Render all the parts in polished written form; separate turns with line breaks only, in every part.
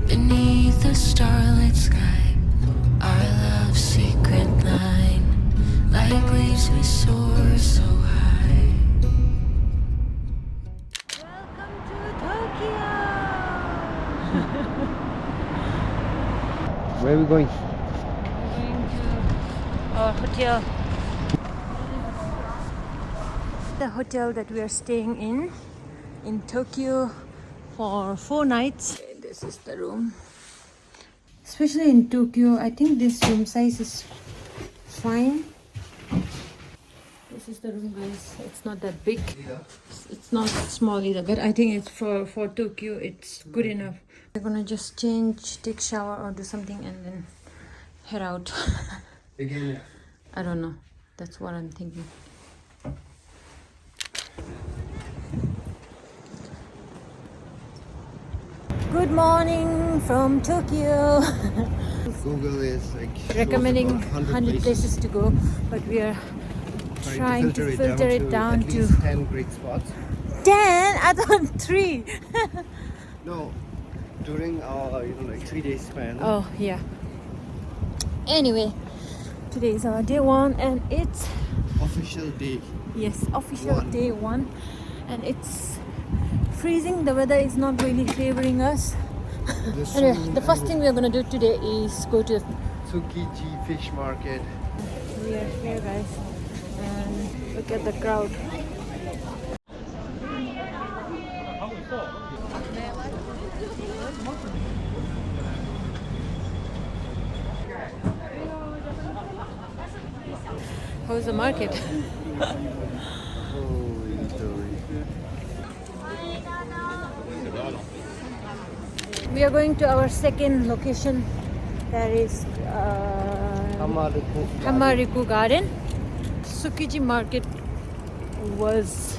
Beneath the starlit sky, our love's secret line, like leaves we soar so high.
Welcome to Tokyo!
Where are we going?
We're going to our hotel. The hotel that we are staying in Tokyo for 4 nights. This is the room. Especially in Tokyo, I think this room size is fine. This is the room, guys. It's not that big. It's not small either, but I think it's for Tokyo, it's good enough. We're gonna just change, take shower or do something and then head out.
Again.
I don't know. That's what I'm thinking. Good morning from Tokyo.
Google is like
Recommending 100 places to go, but we are trying to filter it down
at
to
least 10 great spots.
10. I thought 3.
No, during our 3-day span.
Oh yeah. Anyway, today is our day 1 and it's
Official day.
yes, official
1.
day 1, and it's freezing. The weather is not really favoring us. Anyway, the first thing we are gonna do today is go to
Tsukiji fish market.
we are here, guys, and look at the crowd. How's the market?
Holy story.
We are going to our second location, that is Hamariku Garden. Tsukiji market was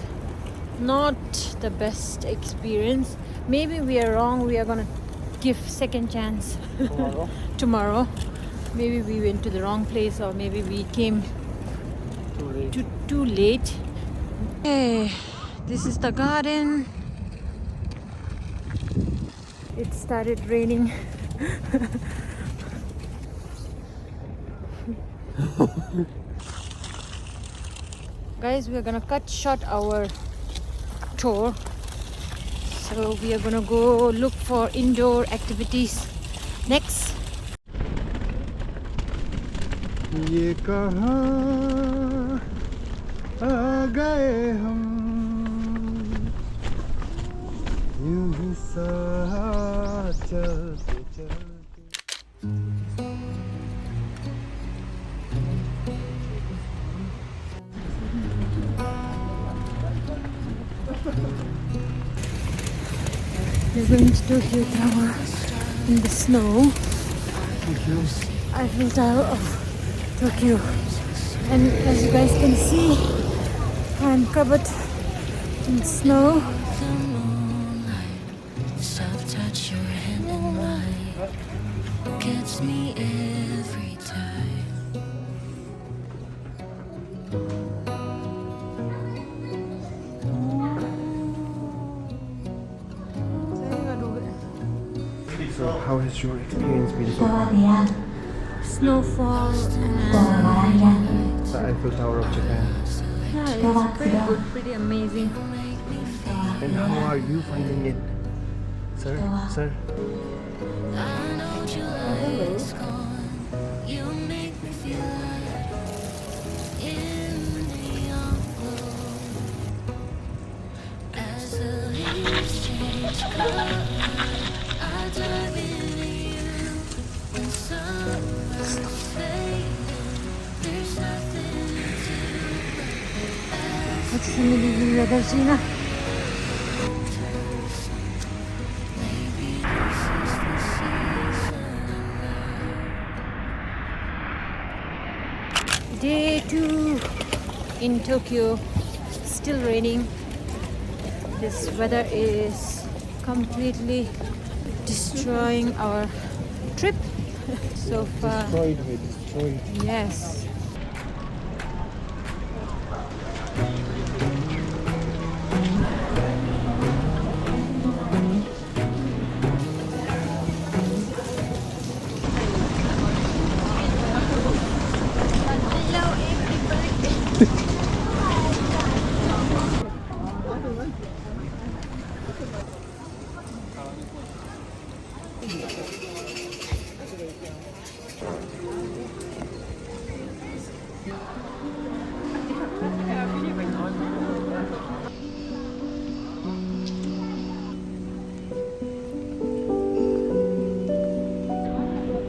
not the best experience. Maybe we are wrong. We are gonna give second chance tomorrow. Maybe we went to the wrong place, or maybe we came too late. Hey, this is the garden. It started raining. Guys, we are gonna cut short our tour, so we are gonna go look for indoor activities next.
ये कहाँ आ गए हम यूं ही साथ चलते चलते
We're going to Tokyo Tower in the snow. Eiffel Tower of Tokyo. And as you guys can see, I'm covered in snow.
The moonlight, soft touch your hand in mine, gets me every time.
So how has your experience been so far?
Snowfall and
The Eiffel Tower of Japan.
yeah, it's pretty good, pretty amazing.
And how are you finding it? Sir? Sir?
I know July is gone. You make me feel like in neon glow. As the leaves change color, I dive into you. When summer's fading, there's nothing to do.
What's the weather, Gina? 2 in Tokyo. Still raining. This weather is completely destroying our trip so far.
Destroyed.
Yes.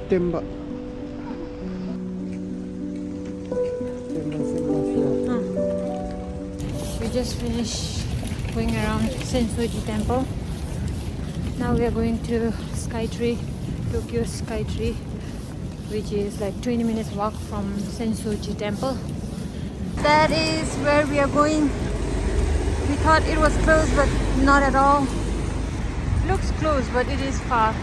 Temba.
We just finished going around Senso-ji temple. Now we are going to Skytree, Tokyo Skytree, which is like 20 minutes walk from Senso-ji temple. That is where we are going. We thought it was close, but not at all. Looks close, but it is far.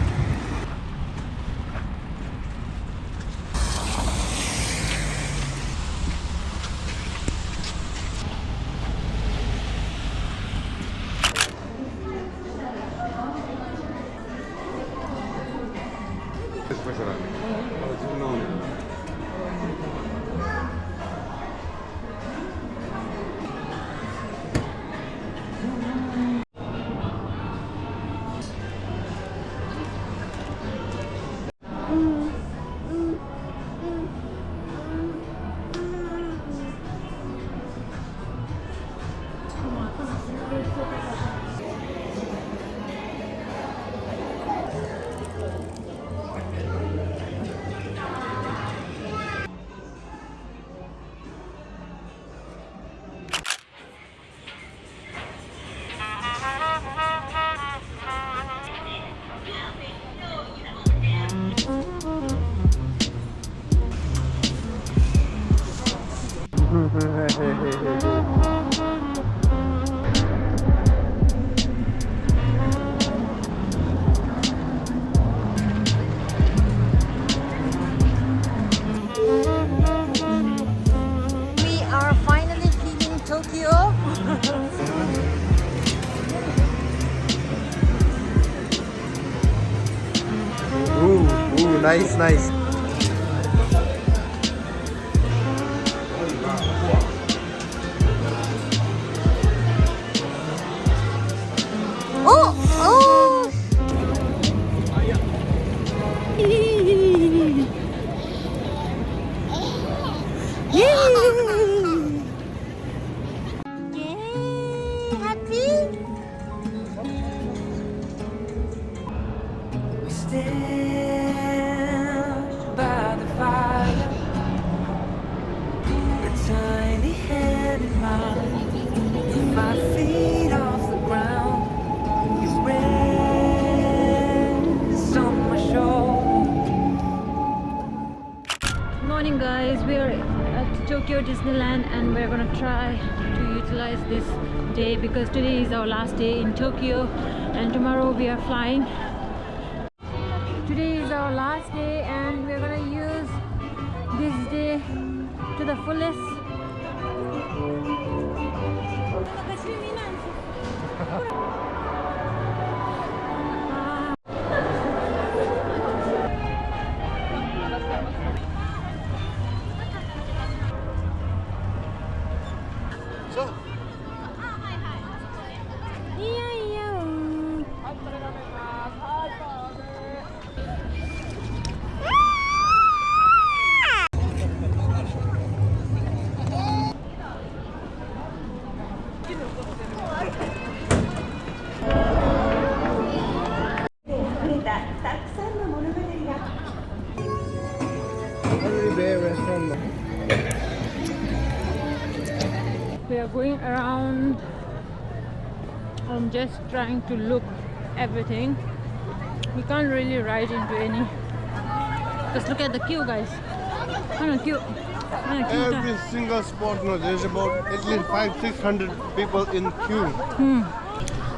We are finally leaving Tokyo.
Ooh, nice.
Oh! Yay! Happy?
We stand by the fire, a tiny hand in mine, 5 feet off the ground, your rest on my shoulder.
Morning guys, we are at Tokyo Disneyland and we're gonna try to utilize this day because today is our last day in Tokyo and tomorrow we are flying. Today is our last day and we're gonna use this day to the fullest. We are going around. I'm just trying to look everything. We can't really ride into any. Just look at the queue, guys. Kind of cute.
Every single spot, no, there's about at least 500-600 people in queue.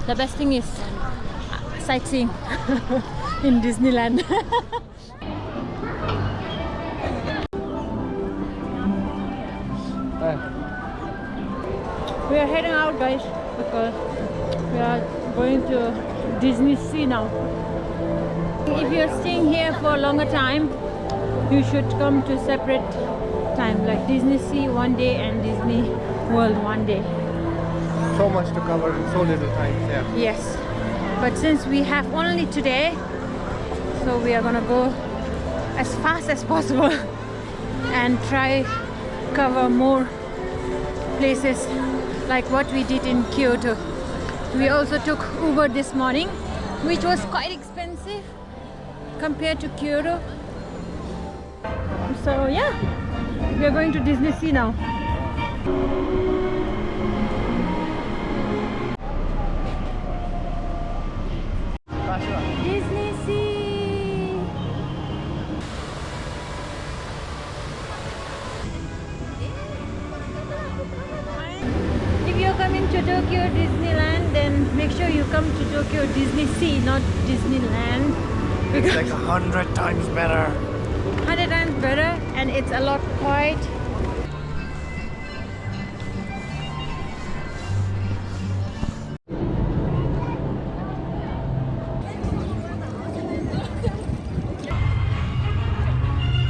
The best thing is sightseeing in Disneyland. We are heading out, guys, because we are going to Disneysea now. If you're staying here for a longer time, you should come to separate time, like Disneysea one day and Disney World one day.
So much to cover in so little time. Yeah.
Yes, but since we have only today, so we are gonna go as fast as possible and try cover more places like what we did in Kyoto. We also took Uber this morning, which was quite expensive compared to Kyoto. So yeah, we are going to Disneysea now. Disneysea! If you're coming to Tokyo Disneyland, then make sure you come to Tokyo Disneysea, not Disneyland.
It's like 100 times better.
100 times better, and it's a lot quiet.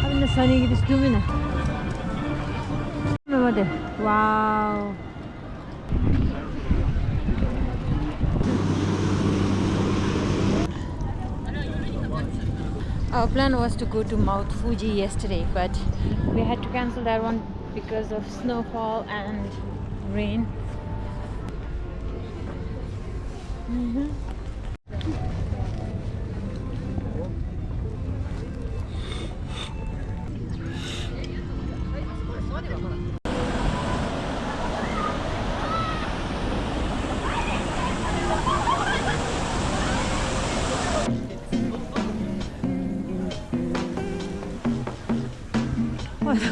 I'm not sunny. It is doing it. Wow. Our plan was to go to Mount Fuji yesterday, but we had to cancel that one because of snowfall and rain.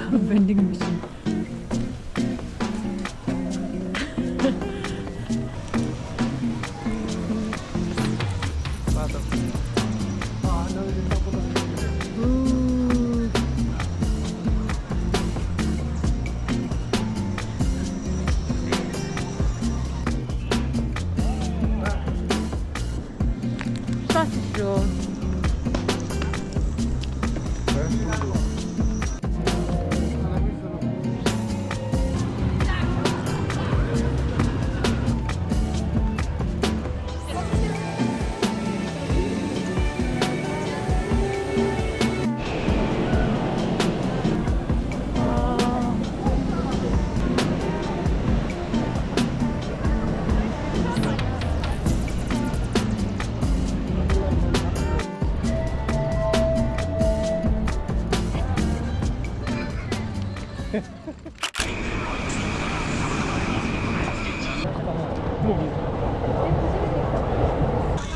Vending machine. Ooh. Sausage roll.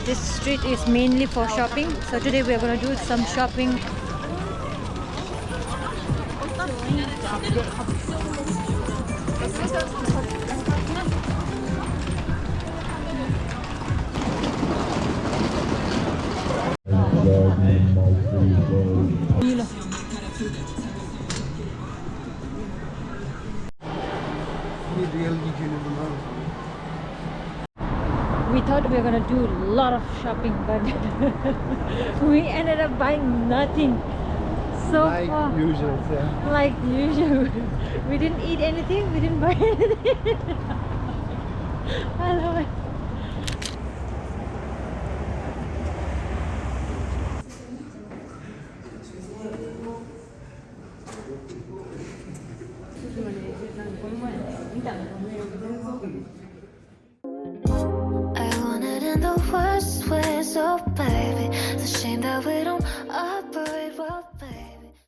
This street is mainly for shopping, so today we are going to do some shopping. We thought we were gonna do a lot of shopping, but we ended up buying nothing. So
Like
far,
usual, yeah.
like usual, we didn't eat anything. We didn't buy anything. I love it.